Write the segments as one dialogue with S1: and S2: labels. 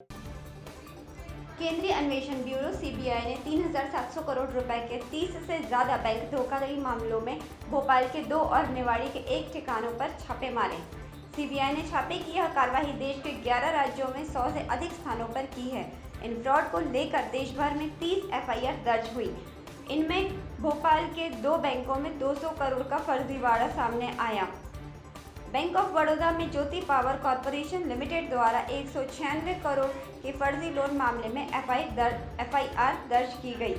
S1: केंद्रीय अन्वेषण bureau CBI ने 3,700 करोड़ रुपए के 30 से ज्यादा बैंक धोखाधड़ी मामलों में भोपाल के 2 और निवाड़ी के 1 ठिकानों पर छापे मारे। सीबीआई ने छापे की यह कार्रवाई देश के 11 राज्यों में 100 से अधिक स्थानों पर की है। इन फ्रॉड को लेकर देश भर में 30 एफआईआर दर्ज हुई। इनमें भोपाल के 2 बैंकों में 200 करोड़ का फर्जीवाड़ा सामने आया। बैंक ऑफ बड़ौदा में ज्योति पावर कॉरपोरेशन लिमिटेड द्वारा 196 करोड़ के फर्जी लोन मामले में एफआईआर दर्ज की गई।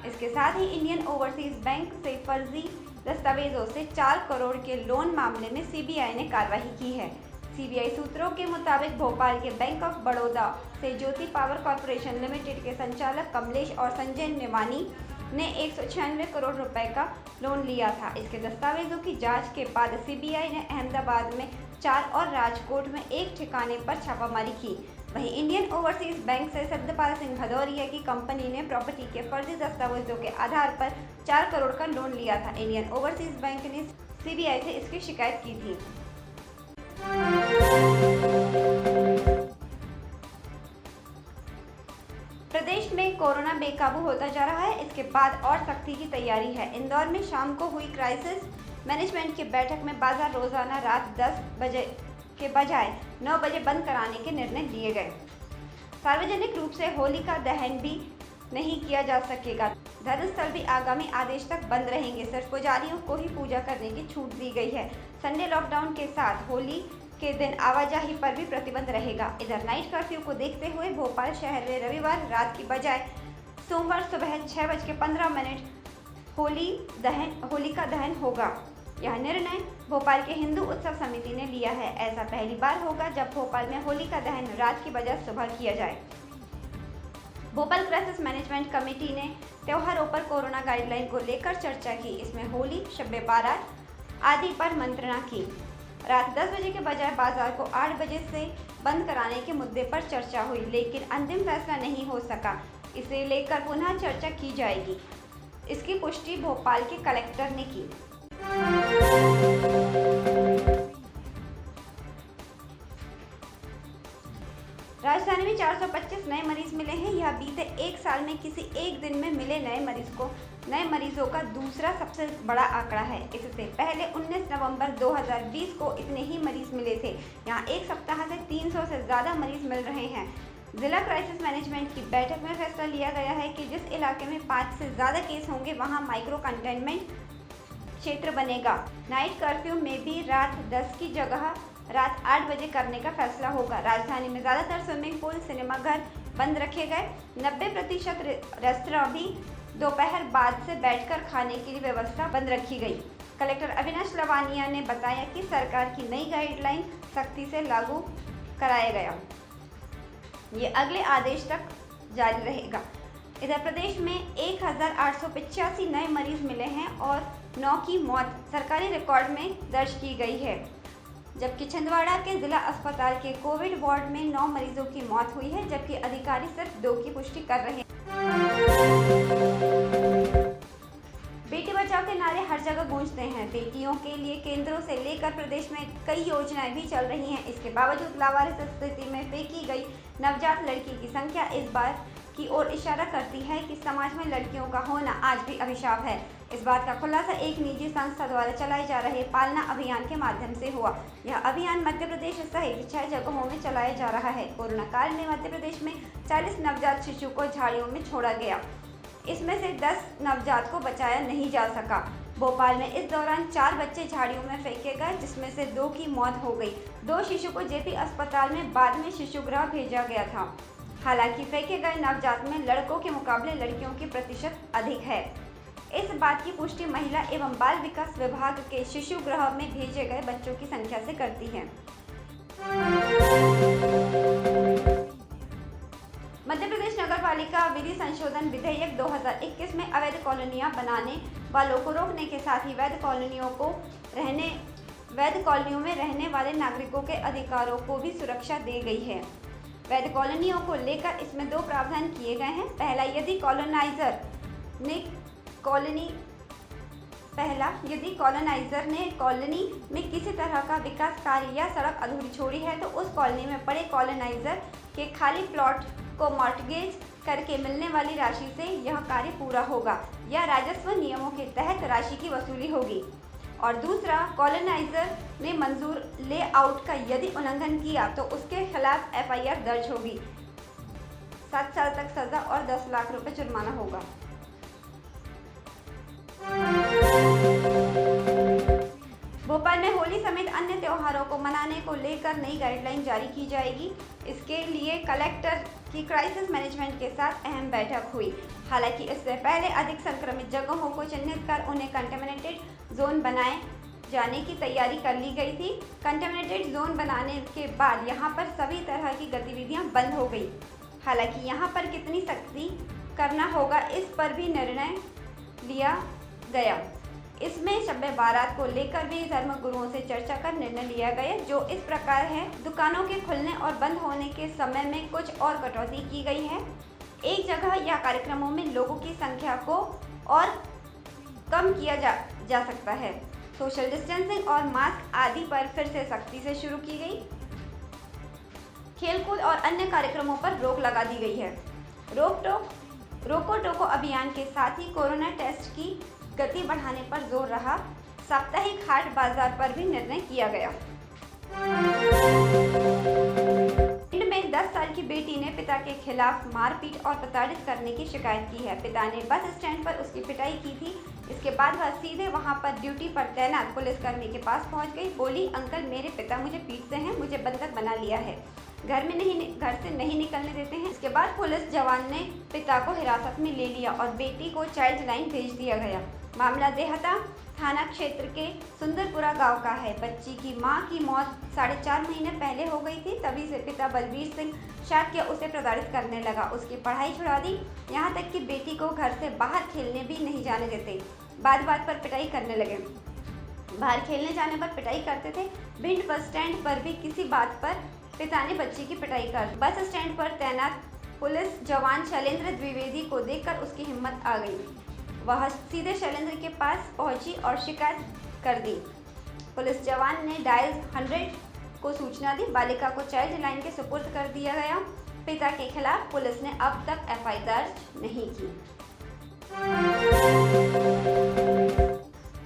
S1: इसके साथ ही इंडियन ओवरसीज बैंक से फर्जी दस्तावेजों से 4 करोड़ के लोन मामले में सीबीआई ने कार्रवाई की है। सीबीआई सूत्रों के मुताबिक भोपाल के बैंक ऑफ बड़ौदा से ज्योति पावर कॉरपोरेशन लिमिटेड के संचालक कमलेश और संजय निमानी ने 196 करोड़ रुपए का लोन लिया था। इसके दस्तावेजों की जांच के बाद सीबीआई ने अहमदाबाद में 4 और राजकोट में 1 ठिकाने पर छापामारी की। वहीं इंडियन ओवरसीज बैंक से सत्यपाल सिंह भदौरिया की कंपनी ने प्रॉपर्टी के फर्जी दस्तावेजों के आधार पर 4 करोड़ का लोन लिया था। इंडियन ओवरसीज बैंक ने सीबीआई से इसकी शिकायत की थी। प्रदेश में कोरोना बेकाबू होता जा रहा है। इसके बाद और सख्ती की तैयारी है। इंदौर में शाम को हुई क्राइसिस मैनेजमेंट की बैठक में बाजार रोजाना रात 10 बजे के बजाय 9 बजे बंद कराने के निर्णय लिए गए। सार्वजनिक रूप से होलिका दहन भी नहीं किया जा सकेगा। धर्मस्थल भी आगामी आदेश तक बंद रहेंगे। सिर्फ पुजारियों को ही पूजा करने की छूट दी गई है। संडे लॉकडाउन के साथ होली के दिन आवाजाही पर भी प्रतिबंध रहेगा। इधर नाइट कर्फ्यू को देखते हुए भोपाल शहर में रविवार रात की बजाय सोमवार सुबह 6:15 होलिका दहन होगा। यह निर्णय भोपाल के हिंदू उत्सव समिति ने लिया है। ऐसा पहली बार होगा जब भोपाल में होलिका दहन रात की बजाय सुबह किया जाए। भोपाल क्राइसिस मैनेजमेंट कमेटी ने त्योहारों पर कोरोना गाइडलाइन को लेकर चर्चा की। इसमें होली, शब बारात आदि पर मंत्रणा की। रात 10 बजे के बजाय बाजार को 8 बजे से बंद कराने के मुद्दे पर चर्चा हुई, लेकिन अंतिम फैसला नहीं हो सका। इसे लेकर पुनः चर्चा की जाएगी। इसकी पुष्टि भोपाल के कलेक्टर ने की। राजधानी में 425 नए मरीज मिले हैं। यह बीते 1 साल में किसी एक दिन में मिले नए मरीजों का दूसरा सबसे बड़ा आंकड़ा है। इससे पहले 19 नवंबर 2020 को इतने ही मरीज मिले थे। यहाँ एक सप्ताह से 300 से ज़्यादा मरीज मिल रहे हैं। जिला क्राइसिस मैनेजमेंट की बैठक में फैसला लिया गया है कि जिस इलाके में 5 से ज़्यादा केस होंगे वहाँ माइक्रो कंटेनमेंट क्षेत्र बनेगा। नाइट कर्फ्यू में भी रात 10 की जगह रात 8 बजे करने का फैसला होगा। राजधानी में ज़्यादातर स्विमिंग पूल, सिनेमाघर बंद रखे गए। 90% रेस्तरां भी दोपहर बाद से बैठकर खाने की व्यवस्था बंद रखी गई। कलेक्टर अविनाश लवानिया ने बताया कि सरकार की नई गाइडलाइन सख्ती से लागू कराया गया। ये अगले आदेश तक जारी रहेगा। इधर प्रदेश में 1,885 नए मरीज मिले हैं और 9 की मौत सरकारी रिकॉर्ड में दर्ज की गई है, जबकि छिंदवाड़ा के जिला अस्पताल के कोविड वार्ड में 9 मरीजों की मौत हुई है, जबकि अधिकारी सिर्फ 2 की पुष्टि कर रहे हैं। बेटी बचाओ के नारे हर जगह गूंजते हैं। बेटियों के लिए केंद्रों से लेकर प्रदेश में कई योजनाएं भी चल रही हैं। इसके बावजूद लावारिस स्थिति में फेंकी गई नवजात लड़की की संख्या इस बात की ओर इशारा करती है कि समाज में लड़कियों का होना आज भी अभिशाप है। इस बात का खुलासा एक निजी संस्था द्वारा चलाए जा रहे पालना अभियान के माध्यम से हुआ। यह अभियान मध्य प्रदेश सहित 6 जगहों में चलाया जा रहा है। कोरोना काल में मध्य प्रदेश में 40 नवजात शिशु को झाड़ियों में छोड़ा गया। इसमें से 10 नवजात को बचाया नहीं जा सका। भोपाल में इस दौरान 4 बच्चे झाड़ियों में फेंके गए, जिसमें से 2 की मौत हो गई। 2 शिशु को जेपी अस्पताल में बाद में शिशुगृह भेजा गया था। हालांकि फेंके गए नवजात में लड़कों के मुकाबले लड़कियों की प्रतिशत अधिक है। इस बात की पुष्टि महिला एवं बाल विकास विभाग के शिशुगृह में भेजे गए बच्चों की संख्या से करती है। मध्य प्रदेश नगरपालिका विधि संशोधन विधेयक 2021 में अवैध कॉलोनियां बनाने वालों को रोकने के साथ ही वैध कॉलोनियों में रहने वाले नागरिकों के अधिकारों को भी सुरक्षा दी गई है। वैध कॉलोनियों को लेकर इसमें 2 प्रावधान किए गए हैं। पहला, यदि कॉलोनाइजर ने कॉलोनी पहला, यदि कॉलोनाइजर ने कॉलोनी में किसी तरह का विकास कार्य या सड़क अधूरी छोड़ी है तो उस कॉलोनी में पड़े कॉलोनाइजर के खाली प्लॉट को मॉर्टगेज करके मिलने वाली राशि से यह कार्य पूरा होगा या राजस्व नियमों के तहत राशि की वसूली होगी। और दूसरा, कॉलोनाइजर ने मंजूर लेआउट का यदि उल्लंघन किया तो उसके खिलाफ FIR दर्ज होगी, 7 साल तक सजा और 10 लाख रुपए जुर्माना होगा। भोपाल में होली समेत अन्य त्योहारों को मनाने को लेकर नई गाइडलाइन जारी की जाएगी। इसके लिए कलेक्टर की क्राइसिस मैनेजमेंट के साथ अहम बैठक हुई। हालांकि इससे पहले अधिक संक्रमित जगहों को चिन्हित कर उन्हें कंटेमिनेटेड जोन बनाए जाने की तैयारी कर ली गई थी। कंटेमिनेटेड जोन बनाने के बाद यहां पर सभी तरह की गतिविधियां बंद हो गई। हालांकि यहां पर कितनी सख्ती करना होगा इस पर भी निर्णय लिया गया। इसमें शब बारात को लेकर भी धर्मगुरुओं से चर्चा कर निर्णय लिया गया, जो इस प्रकार है। दुकानों के खुलने और बंद होने के समय में कुछ और कटौती की गई है। एक जगह या कार्यक्रमों में लोगों की संख्या को और कम किया जा सकता है। सोशल डिस्टेंसिंग और मास्क आदि पर फिर से सख्ती से शुरू की गई। खेलकूद और अन्य कार्यक्रमों पर रोक लगा दी गई है। रोको टोको अभियान के साथ ही कोरोना टेस्ट की गति बढ़ाने पर जोर रहा। साप्ताहिक हाट बाजार पर भी निर्णय किया गया। पिंड में 10 साल की बेटी ने पिता के खिलाफ मारपीट और प्रताड़ित करने की शिकायत की है। पिता ने बस स्टैंड पर उसकी पिटाई की थी। इसके बाद वह सीधे वहां पर ड्यूटी पर तैनात पुलिसकर्मी के पास पहुंच गई। बोली, अंकल मेरे पिता मुझे पीटते हैं, मुझे बंधक बना लिया है, घर से नहीं निकलने देते हैं। इसके बाद पुलिस जवान ने पिता को हिरासत में ले लिया और बेटी को चाइल्ड लाइन भेज दिया गया। मामला देहता थाना क्षेत्र के सुंदरपुरा गांव का है। बच्ची की मां की मौत 4.5 महीने पहले हो गई थी। तभी से पिता बलबीर सिंह शाक्य उसे प्रताड़ित करने लगा, उसकी पढ़ाई छुड़ा दी, यहाँ तक कि बेटी को घर से बाहर खेलने भी नहीं जाने देते। बात बात पर पिटाई करने लगे। बाहर खेलने जाने पर पिटाई करते थे। भिंड बस स्टैंड पर भी किसी बात पर पिता ने बच्ची की पिटाई कर। बस स्टैंड पर तैनात पुलिस जवान शैलेंद्र द्विवेदी को देखकर उसकी हिम्मत आ गई। वह सीधे शैलेंद्र के पास पहुंची और शिकायत कर दी। पुलिस जवान ने डायल 100 को सूचना दी। बालिका को चाइल्ड लाइन के सुपुर्द कर दिया गया। पिता के खिलाफ पुलिस ने अब तक FI दर्ज नहीं की।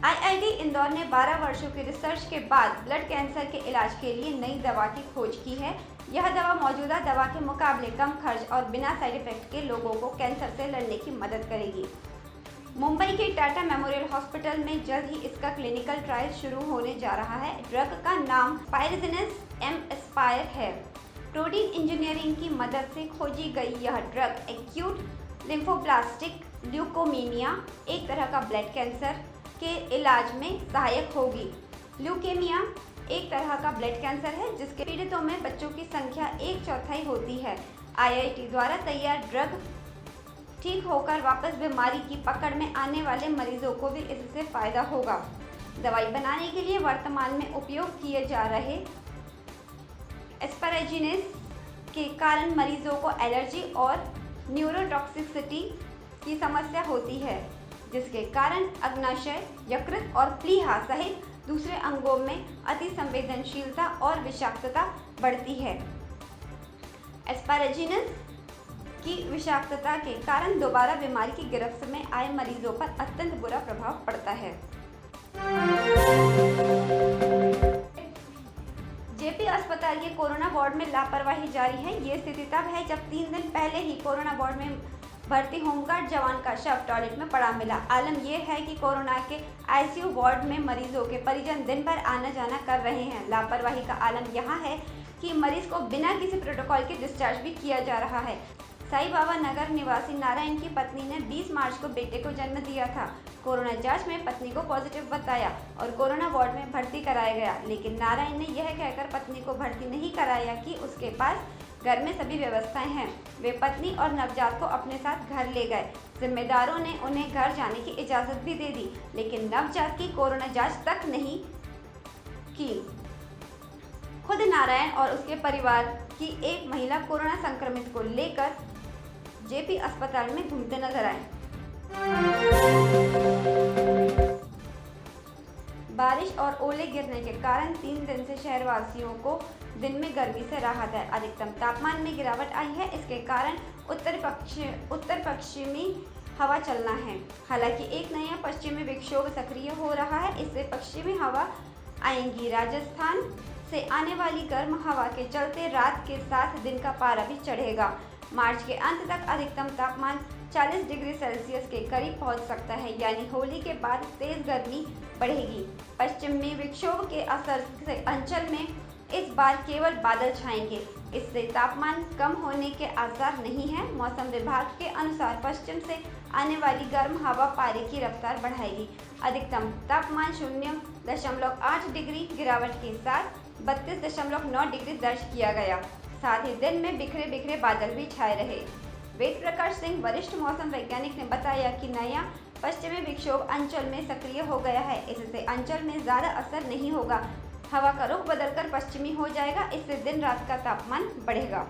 S1: IIT इंदौर ने 12 वर्षों की रिसर्च के बाद ब्लड कैंसर के इलाज के लिए नई दवा की खोज की है। यह दवा मौजूदा दवा के मुकाबले कम खर्च और बिना साइड इफेक्ट के लोगों को कैंसर से लड़ने की मदद करेगी। मुंबई के टाटा मेमोरियल हॉस्पिटल में जल्द ही इसका क्लिनिकल ट्रायल शुरू होने जा रहा है। ड्रग का नाम पायरिजिनस M एस्पायर है। प्रोटीन इंजीनियरिंग की मदद से खोजी गई यह ड्रग एक्यूट लिम्फोब्लास्टिक ल्यूकोमीनिया, एक तरह का ब्लड कैंसर के इलाज में सहायक होगी। ल्यूकेमिया एक तरह का ब्लड कैंसर है जिसके पीड़ितों में बच्चों की संख्या 1/4 होती है। IIT द्वारा तैयार ड्रग ठीक होकर वापस बीमारी की पकड़ में आने वाले मरीजों को भी इससे फायदा होगा। दवाई बनाने के लिए वर्तमान में उपयोग किए जा रहे एस्पैरागिनस के कारण मरीजों को एलर्जी और न्यूरोटॉक्सिसिटी की समस्या होती है, जिसके कारण अग्नाशय, यकृत और प्लीहा सहित दूसरे अंगों में अति संवेदनशीलता और विषाक्तता बढ़ती है। एस्पैरागिनस की विषाक्तता के कारण दोबारा बीमारी की गिरफ्त में आए मरीजों पर अत्यंत बुरा प्रभाव पड़ता है। जेपी अस्पताल के कोरोना वार्ड में लापरवाही जारी है। ये स्थिति तब है जब 3 दिन पहले ही कोरोना वार्ड में भर्ती होमगार्ड जवान का शव टॉयलेट में पड़ा मिला। आलम यह है कि कोरोना के ICU वार्ड में मरीजों के परिजन दिन भर आना जाना कर रहे हैं। लापरवाही का आलम यहाँ है कि मरीज को बिना किसी प्रोटोकॉल के डिस्चार्ज भी किया जा रहा है। साई बाबा नगर निवासी नारायण की पत्नी ने 20 मार्च को बेटे को जन्म दिया था। कोरोना जांच में पत्नी को पॉजिटिव बताया और कोरोना वार्ड में भर्ती कराया गया, लेकिन नारायण ने यह कहकर पत्नी को भर्ती नहीं कराया कि उसके पास घर में सभी व्यवस्थाएं हैं। वे पत्नी और नवजात को अपने साथ घर ले गए। जिम्मेदारों ने उन्हें घर जाने की इजाज़त भी दे दी, लेकिन नवजात की कोरोना जांच तक नहीं की। खुद नारायण और उसके परिवार की एक महिला कोरोना संक्रमित को लेकर जेपी अस्पताल में घूमते नजर आए। बारिश और ओले गिरने के कारण 3 दिन से शहरवासियों को दिन में गर्मी से राहत है। अधिकतम तापमान में गिरावट आई है। इसके कारण उत्तर पश्चिमी हवा चलना है। हालांकि एक नया पश्चिमी विक्षोभ सक्रिय हो रहा है, इससे पश्चिमी हवा आएंगी। राजस्थान से आने वाली गर्म हवा के चलते रात के साथ दिन का पारा भी चढ़ेगा। मार्च के अंत तक अधिकतम तापमान 40 डिग्री सेल्सियस के करीब पहुंच सकता है, यानी होली के बाद तेज गर्मी बढ़ेगी। पश्चिमी विक्षोभ के असर से अंचल में इस बार केवल बादल छाएंगे, इससे तापमान कम होने के आसार नहीं है। मौसम विभाग के अनुसार पश्चिम से आने वाली गर्म हवा पारे की रफ्तार बढ़ाएगी। अधिकतम तापमान 0.8 डिग्री गिरावट के साथ 32.9 डिग्री दर्ज किया गया। साथ ही दिन में बिखरे बिखरे बादल भी छाए रहे। वेद प्रकाश सिंह, वरिष्ठ मौसम वैज्ञानिक, ने बताया कि नया पश्चिमी विक्षोभ अंचल में सक्रिय हो गया है। इससे अंचल में ज़्यादा असर नहीं होगा। हवा का रुख बदलकर पश्चिमी हो जाएगा। इससे दिन रात का तापमान बढ़ेगा।